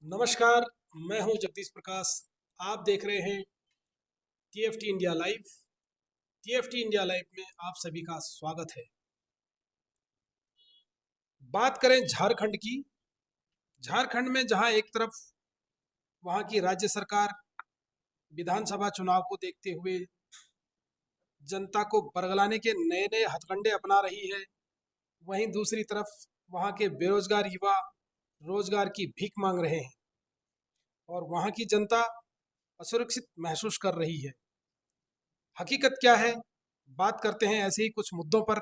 नमस्कार। मैं हूं जगदीश प्रकाश। आप देख रहे हैं TFT India live. TFT India live में आप सभी का स्वागत है। बात करें झारखंड की। झारखंड में जहां एक तरफ वहां की राज्य सरकार विधानसभा चुनाव को देखते हुए जनता को बरगलाने के नए नए हथकंडे अपना रही है, वहीं दूसरी तरफ वहां के बेरोजगार युवा रोजगार की भीख मांग रहे हैं और वहां की जनता असुरक्षित महसूस कर रही है। हकीकत क्या है, बात करते हैं ऐसे ही कुछ मुद्दों पर।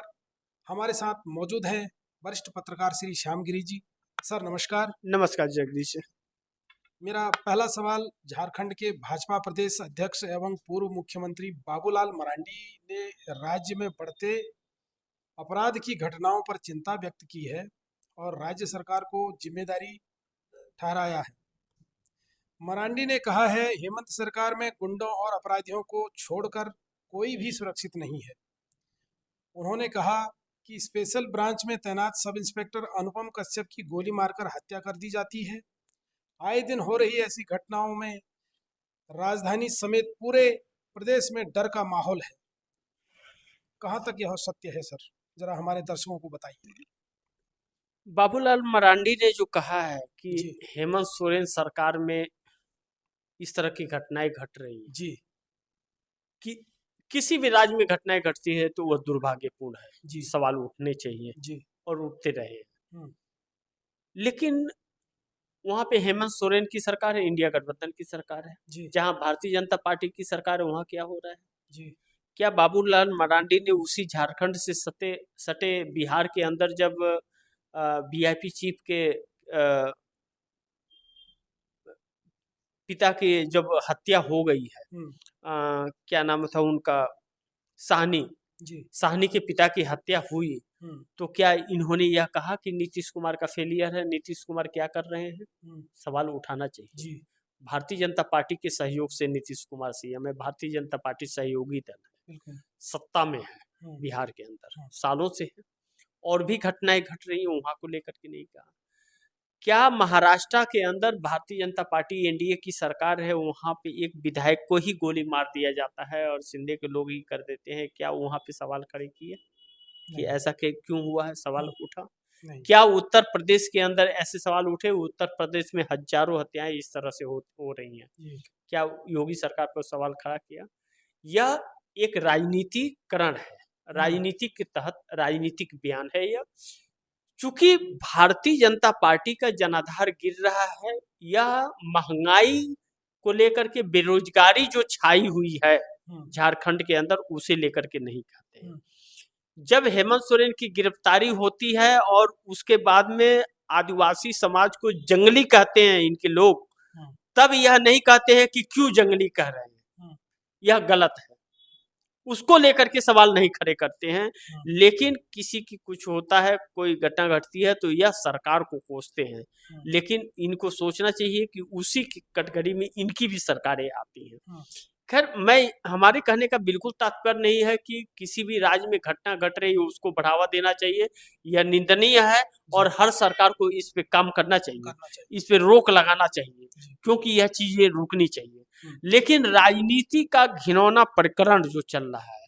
हमारे साथ मौजूद हैं वरिष्ठ पत्रकार श्री श्याम गिरी जी। सर नमस्कार। नमस्कार जगदीश। मेरा पहला सवाल झारखंड के भाजपा प्रदेश अध्यक्ष एवं पूर्व मुख्यमंत्री बाबूलाल मरांडी ने राज्य में बढ़ते अपराध की घटनाओं पर चिंता व्यक्त की है और राज्य सरकार को जिम्मेदारी ठहराया है। मरांडी ने कहा है, हेमंत सरकार में गुंडों और अपराधियों को छोड़कर कोई भी सुरक्षित नहीं है। उन्होंने कहा कि स्पेशल ब्रांच में तैनात सब इंस्पेक्टर अनुपम कश्यप की गोली मारकर हत्या कर दी जाती है। आए दिन हो रही ऐसी घटनाओं में राजधानी समेत पूरे प्रदेश में डर का माहौल है। कहाँ तक यह सत्य है सर, जरा हमारे दर्शकों को बताइए। बाबूलाल मरांडी ने जो कहा है कि जी हेमंत सोरेन सरकार में इस तरह की घटनाएं घट रही हैं, जी कि किसी भी राज्य में घटनाएं घटती है तो वह दुर्भाग्यपूर्ण है। जी सवाल उठने चाहिए जी। और उठते रहे। हम्म, लेकिन वहां पे हेमंत सोरेन की सरकार है, इंडिया गठबंधन की सरकार है। जी जहां भारतीय जनता पार्टी की सरकार है, वहां क्या हो रहा है? जी क्या बाबूलाल मरांडी ने उसी झारखंड से सटे सटे बिहार के अंदर जब वीआईपी चीफ के पिता की जब हत्या हो गई है, हम्म, क्या नाम था उनका, साहनी, जी साहनी के पिता की हत्या हुई, हम्म, तो क्या इन्होंने यह कहा कि नीतीश कुमार का फेलियर है, नीतीश कुमार क्या कर रहे हैं? हम्म, सवाल उठाना चाहिए। जी भारतीय जनता पार्टी के सहयोग से नीतीश कुमार सीएम है। भारतीय जनता पार्टी सहयोगी दल है, बिल्कुल। सत्ता में है हम्म, बिहार के अंदर हम्म, सालों से है। और भी घटनाएं घट रही हैं, वहां को लेकर के नहीं कहा। क्या महाराष्ट्र के अंदर भारतीय जनता पार्टी एनडीए की सरकार है, वहां पे एक विधायक को ही गोली मार दिया जाता है और शिंदे के लोग ही कर देते हैं? क्या वहां पे सवाल खड़े किए कि नहीं ऐसा क्यों हुआ है? सवाल हम्म, उठा। नहीं क्या उत्तर प्रदेश के अंदर ऐसे सवाल उठे? उत्तर प्रदेश में हजारों हत्याएं इस तरह से हो रही हैं। जी क्या योगी सरकार पर सवाल खड़ा किया? यह एक राजनीतिकरण है, हम्म, राजनीति के तहत राजनीतिक बयान है यह। चूंकि भारतीय जनता पार्टी का जनाधार गिर रहा है, या महंगाई को लेकर के बेरोजगारी जो छाई हुई है हम्म, झारखंड के अंदर, उसे लेकर के नहीं कहते हैं। हम्म, जब हेमंत सोरेन की गिरफ्तारी होती है और उसके बाद में आदिवासी समाज को जंगली कहते हैं इनके लोग, हम्म, तब यह नहीं कहते हैं कि क्यों जंगली कह रहे हैं। हम्म, यह गलत है, उसको लेकर के सवाल नहीं खड़े करते हैं। हम्म, लेकिन किसी की कुछ होता है, कोई घटना घटती है, तो यह सरकार को कोसते हैं। हम्म, लेकिन इनको सोचना चाहिए कि उसी की कटघरे में इनकी भी सरकारें आती हैं। हम्म, खैर, मैं हमारे कहने का बिल्कुल तात्पर्य नहीं है कि किसी भी राज्य में घटना घट रही है उसको बढ़ावा देना चाहिए। यह निंदनीय है जी और हर सरकार को इस पे काम करना चाहिए, करना चाहिए। इस पे रोक लगाना चाहिए, जी क्योंकि यह चीजें रुकनी चाहिए। हम्म, लेकिन राजनीति का घिनौना प्रकरण जो चल रहा है,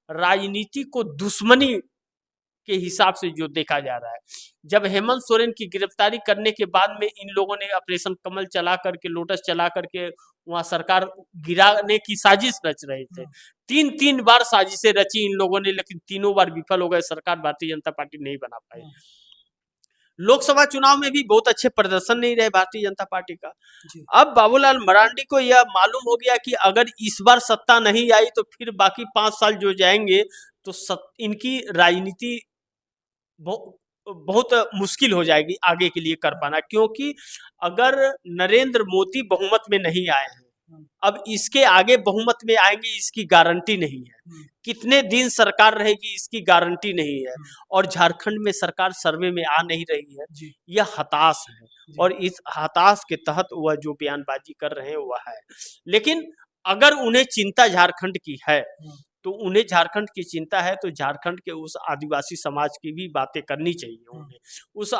राजनीति को दुश्मनी के हिसाब से जो देखा जा रहा है, जब हेमंत सोरेन की गिरफ्तारी करने के बाद में इन लोगों ने ऑपरेशन कमल चला करके, लोटस चला करके वहां सरकार गिराने की साजिश रच रहे थे। हम्म, तीन तीन बार साजिशें रची इन लोगों ने, लेकिन तीनों बार विफल हो गए। सरकार भारतीय जनता पार्टी नहीं बना पाई। हम्म, लोकसभा चुनाव में भी बहुत अच्छे प्रदर्शन नहीं रहे भारतीय जनता पार्टी का। जी अब बाबूलाल मरांडी को यह मालूम हो गया कि अगर इस बार सत्ता नहीं आई तो फिर बाकी 5 साल जो जाएंगे तो इनकी राजनीति बहुत मुश्किल हो जाएगी आगे के लिए कर पाना। क्योंकि अगर नरेंद्र मोदी बहुमत में नहीं आए हैं, हम्म, अब इसके आगे बहुमत में आएंगे इसकी गारंटी नहीं है। हम्म, कितने दिन सरकार रहेगी इसकी गारंटी नहीं है। हम्म, और झारखंड में सरकार सर्वे में आ नहीं रही है। जी यह हताश है जी और इस हताश के तहत वह जो बयानबाजी कर रहे हैं वह है। लेकिन अगर उन्हें चिंता झारखंड की है, हम्म, तो उन्हें झारखंड की चिंता है, तो झारखंड के उस आदिवासी समाज की भी बातें करनी चाहिए उन्हें, उस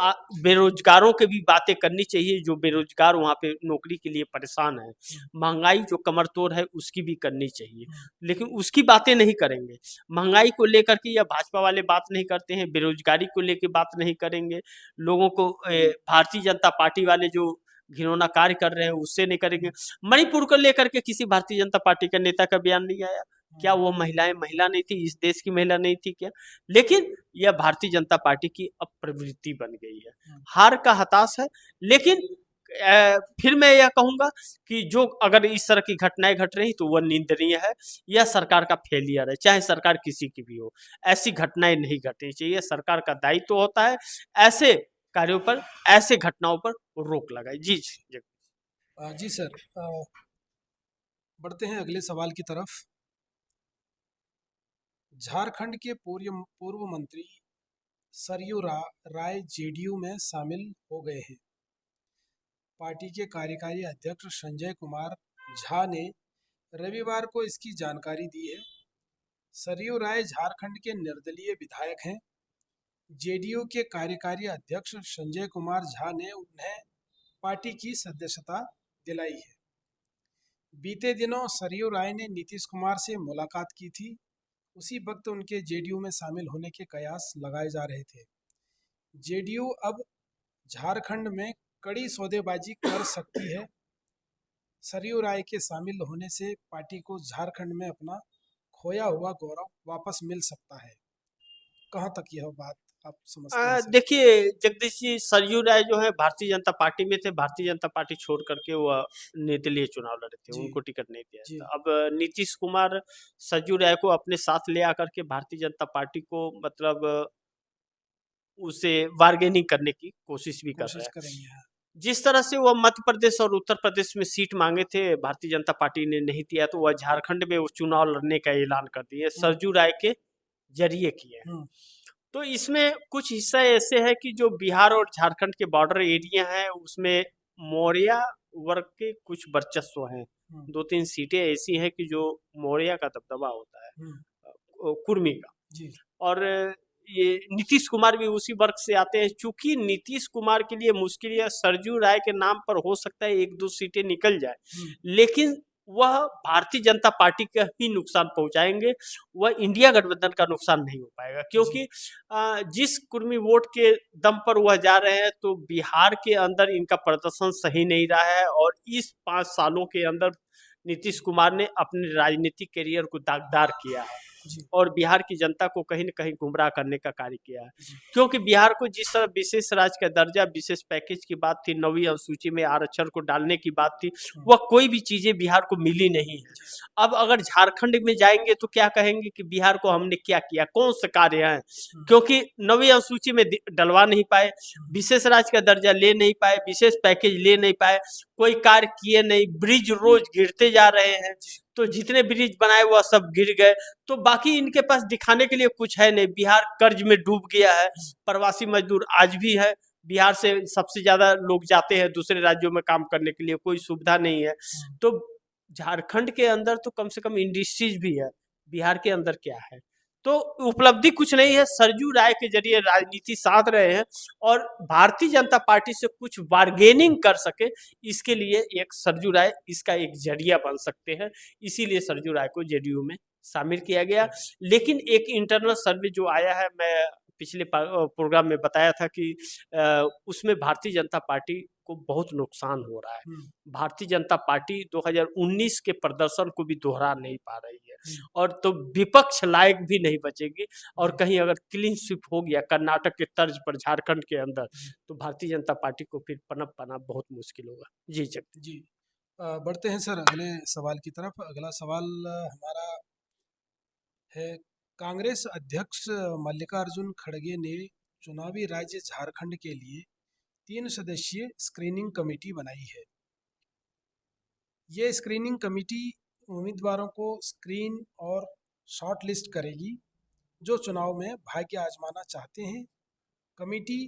बेरोजगारों की भी बातें करनी चाहिए जो बेरोजगार वहाँ पे नौकरी के लिए परेशान है, महंगाई जो कमर तोड़ है उसकी भी करनी चाहिए, लेकिन उसकी बातें नहीं करेंगे। महंगाई को लेकर के या भाजपा वाले बात नहीं करते हैं, बेरोजगारी को लेकर बात नहीं करेंगे, लोगों को भारतीय जनता पार्टी वाले जो घिनौना कार्य कर रहे हैं उससे नहीं करेंगे। मणिपुर को लेकर के किसी भारतीय जनता पार्टी का नेता का बयान नहीं आया, क्या वो महिलाएं महिला नहीं थी, इस देश की महिला नहीं थी क्या? लेकिन यह भारतीय जनता पार्टी की अब प्रवृत्ति बन गई है, हार का हताश है। लेकिन फिर मैं यह कहूंगा कि जो अगर इस तरह की घटनाएं घट रही तो वह निंदनीय है, यह सरकार का फेलियर है, चाहे सरकार किसी की भी हो, ऐसी घटनाएं नहीं घटनी चाहिए। सरकार का दायित्व होता है ऐसे कार्यों पर, ऐसे घटनाओं पर रोक लगाए। जी जी जी सर, बढ़ते हैं अगले सवाल की तरफ। झारखंड के पूर्व मंत्री सरयू राय जेडीयू में शामिल हो गए हैं। पार्टी के कार्यकारी अध्यक्ष संजय कुमार झा ने रविवार को इसकी जानकारी दी है। सरयू राय झारखंड के निर्दलीय विधायक हैं। जेडीयू के कार्यकारी अध्यक्ष संजय कुमार झा ने उन्हें पार्टी की सदस्यता दिलाई है। बीते दिनों सरयू राय ने नीतीश कुमार से मुलाकात की थी। उसी वक्त उनके जेडीयू में शामिल होने के कयास लगाए जा रहे थे। जेडीयू अब झारखंड में कड़ी सौदेबाजी कर सकती है। सरयू राय के शामिल होने से पार्टी को झारखंड में अपना खोया हुआ गौरव वापस मिल सकता है। कहाँ तक यह बात आप समझते हैं सर? देखिए जगदीश जी, सरयू राय जो है भारतीय जनता पार्टी में थे, भारतीय जनता पार्टी छोड़ करके वह निर्दलीय चुनाव लड़े थे, जी उनको टिकट नहीं दिया जी था। अब नीतीश कुमार सरयू राय को अपने साथ ले आकर के भारतीय जनता पार्टी को मतलब उसे बार्गेनिंग करने की कोशिश भी कर रहे कोशिश हैं। करेंगे। हाँ जिस तरह से वह मध्य प्रदेश और उत्तर प्रदेश में सीट मांगे थे, भारतीय जनता पार्टी ने नहीं दिया, तो वह झारखंड में उस चुनाव लड़ने का ऐलान कर दिए, सरयू राय के जरिए किए। हम्म, तो इसमें कुछ हिस्सा ऐसे है कि जो बिहार और झारखंड के बॉर्डर एरिया हैं उसमें मौर्य वर्ग के कुछ वर्चस्व हैं। हम्म, 2-3 सीटें ऐसी हैं कि जो मौर्य का दबदबा होता है, हम्म, कुर्मी का। जी और ये नीतीश कुमार भी उसी वर्ग से आते हैं। चूंकि नीतीश कुमार के लिए मुश्किल या सरयू राय के नाम पर हो सकता है 1-2 सीटें निकल जाए, लेकिन वह भारतीय जनता पार्टी का ही नुकसान पहुंचाएंगे, वह इंडिया गठबंधन का नुकसान नहीं हो पाएगा। क्योंकि जिस कुर्मी वोट के दम पर वह जा रहे हैं, तो बिहार के अंदर इनका प्रदर्शन सही नहीं रहा है, और इस 5 सालों के अंदर नीतीश कुमार ने अपने राजनीतिक करियर को दागदार किया है जी और बिहार की जनता को कहीं न कहीं गुमराह करने का कार्य किया है। जी क्योंकि बिहार को जिस तरह विशेष राज्य का दर्जा, विशेष पैकेज की बात थी, 9वीं अनुसूची में आरक्षण को डालने की बात थी, वह कोई भी चीजें बिहार को मिली नहीं है। अब अगर झारखंड में जाएंगे तो क्या कहेंगे कि बिहार को हमने क्या किया, कौन से कार्य हैं, क्योंकि 9वीं अनुसूची में डलवा नहीं पाए, विशेष राज्य का दर्जा ले नहीं पाए, विशेष पैकेज ले नहीं पाए, कोई कार्य किए नहीं, ब्रिज रोज गिरते जा रहे हैं, तो जितने ब्रिज बनाए वह सब गिर गए, तो बाकी इनके पास दिखाने के लिए कुछ है नहीं। बिहार कर्ज में डूब गया है, प्रवासी मजदूर आज भी है, बिहार से सबसे ज्यादा लोग जाते हैं दूसरे राज्यों में काम करने के लिए, कोई सुविधा नहीं है। तो झारखंड के अंदर तो कम से कम इंडस्ट्रीज भी है, बिहार के अंदर क्या है? तो उपलब्धि कुछ नहीं है। सरयू राय के जरिए राजनीति साध रहे हैं और भारतीय जनता पार्टी से कुछ बार्गेनिंग कर सके, इसके लिए एक सरयू राय इसका एक जरिया बन सकते हैं, इसीलिए सरयू राय को जेडीयू में शामिल किया गया। लेकिन एक इंटरनल सर्वे जो आया है, मैं पिछले प्रोग्राम में बताया था कि उसमें भारतीय जनता पार्टी को बहुत नुकसान हो रहा है। भारतीय जनता पार्टी 2019 के प्रदर्शन को भी दोहरा नहीं पा रही है, और तो विपक्ष लायक भी नहीं बचेगी। और कहीं अगर क्लीन स्वीप हो गया कर्नाटक के तर्ज पर झारखंड के अंदर, तो भारतीय जनता पार्टी को फिर पनप पाना बहुत मुश्किल होगा। जी जी बढ़ते हैं सर अगले सवाल की तरफ। अगला सवाल हमारा है, कांग्रेस अध्यक्ष मल्लिकार्जुन खड़गे ने चुनावी राज्य झारखंड के लिए 3 सदस्यीय स्क्रीनिंग कमेटी बनाई है। ये स्क्रीनिंग कमेटी उम्मीदवारों को स्क्रीन और शॉर्ट लिस्ट करेगी जो चुनाव में भाग्य आजमाना चाहते हैं। कमेटी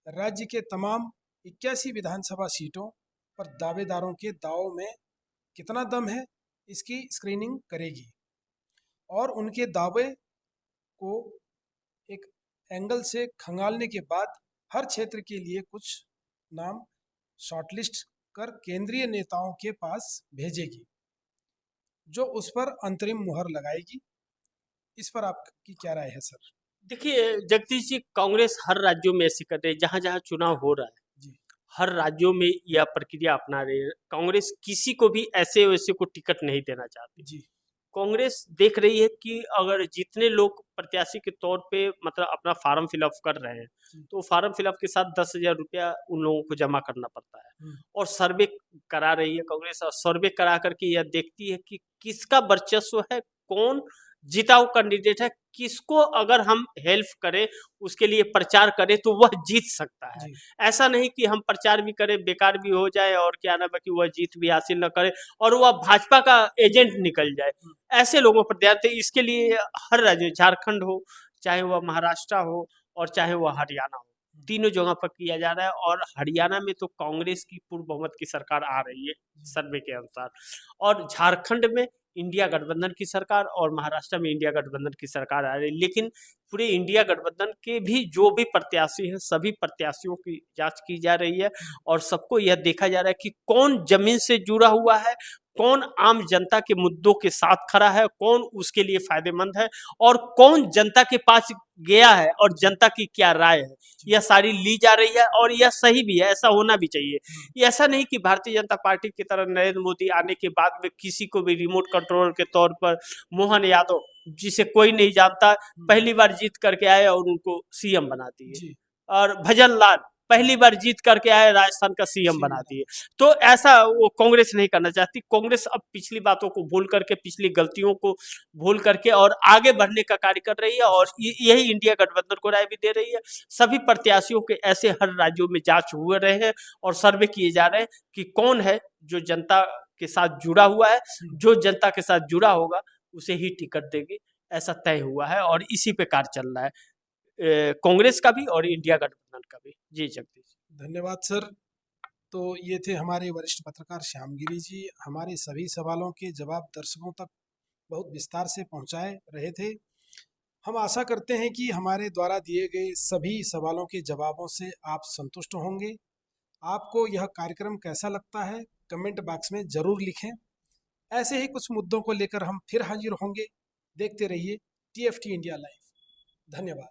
राज्य के तमाम 81 विधानसभा सीटों पर दावेदारों के दावों में कितना दम है इसकी स्क्रीनिंग करेगी। और उनके दावे को एक एंगल से खंगालने के बाद हर क्षेत्र के लिए कुछ नाम शॉर्टलिस्ट कर केंद्रीय नेताओं के पास भेजेगी, जो उस पर अंतरिम मुहर लगाएगी। इस पर आपकी क्या राय है सर? देखिए जगदीश जी, कांग्रेस हर राज्यों में ऐसे कर रही है, जहां जहां चुनाव हो रहा है जी हर राज्यों में यह प्रक्रिया अपना रही है। कांग्रेस किसी को भी ऐसे वैसे को टिकट नहीं देना चाहती। जी कांग्रेस देख रही है कि अगर जितने लोग प्रत्याशी के तौर पे मतलब अपना फार्म फिलअप कर रहे हैं, जी तो फार्म फिलअप के साथ 10,000 रुपया उन लोगों को जमा करना पड़ता है। हम्म, और सर्वे करा रही है कांग्रेस, और सर्वे करा करके यह देखती है कि किसका वर्चस्व है, कौन जीता हुआ कैंडिडेट है, किसको अगर हम हेल्प करें, उसके लिए प्रचार करें तो वह जीत सकता है। जी ऐसा नहीं कि हम प्रचार भी करें बेकार भी हो जाए और क्या नाम है कि वह जीत भी हासिल न करे और वह भाजपा का एजेंट निकल जाए। ऐसे लोगों पर ध्यान दें। इसके लिए हर राज्य, झारखंड हो, चाहे वह महाराष्ट्र हो और चाहे वह हरियाणा हो, तीनों जगह पर किया जा रहा है। और हरियाणा में तो कांग्रेस की पूर्ण बहुमत की सरकार आ रही है सर्वे के अनुसार, और झारखंड में इंडिया गठबंधन की सरकार और महाराष्ट्र में इंडिया गठबंधन की सरकार आ रही है। लेकिन पूरे इंडिया गठबंधन के भी जो भी प्रत्याशी हैं, सभी प्रत्याशियों की जांच की जा रही है और सबको यह देखा जा रहा है कि कौन जमीन से जुड़ा हुआ है, कौन आम जनता के मुद्दों के साथ खड़ा है, कौन उसके लिए फायदेमंद है और कौन जनता के पास गया है और जनता की क्या राय है, यह सारी ली जा रही है। और यह सही भी है, ऐसा होना भी चाहिए। ये ऐसा नहीं कि भारतीय जनता पार्टी की तरह नरेंद्र मोदी आने के बाद में किसी को भी रिमोट कंट्रोल के तौर पर मोहन यादव, जिसे कोई नहीं जानता, पहली बार जीत करके आए और उनको सीएम बना दिए। जी और भजन लाल पहली बार जीत करके आए, राजस्थान का सीएम बना दिए। तो ऐसा वो कांग्रेस नहीं करना चाहती। कांग्रेस अब पिछली बातों को भूल करके, पिछली गलतियों को भूल करके और आगे बढ़ने का कार्य कर रही है, और यही इंडिया गठबंधन को राय भी दे रही है। सभी प्रत्याशियों के ऐसे हर राज्यों में जांच हुए रहे हैं और सर्वे किए जा रहे हैं कि कौन है जो जनता के साथ जुड़ा हुआ है। जो जनता के साथ जुड़ा होगा उसे ही टिकट देंगे, ऐसा तय हुआ है और इसी पे कार्य चल रहा है, कांग्रेस का भी और इंडिया गठबंधन का भी। जी जगदीश। धन्यवाद सर। तो ये थे हमारे वरिष्ठ पत्रकार श्यामगिरी जी। हमारे सभी सवालों के जवाब दर्शकों तक बहुत विस्तार से पहुंचाए रहे थे। हम आशा करते हैं कि हमारे द्वारा दिए गए सभी सवालों के जवाबों से आप संतुष्ट होंगे। आपको यह कार्यक्रम कैसा लगता है कमेंट बॉक्स में ज़रूर लिखें। ऐसे ही कुछ मुद्दों को लेकर हम फिर हाजिर होंगे। देखते रहिए TFT इंडिया लाइव। धन्यवाद।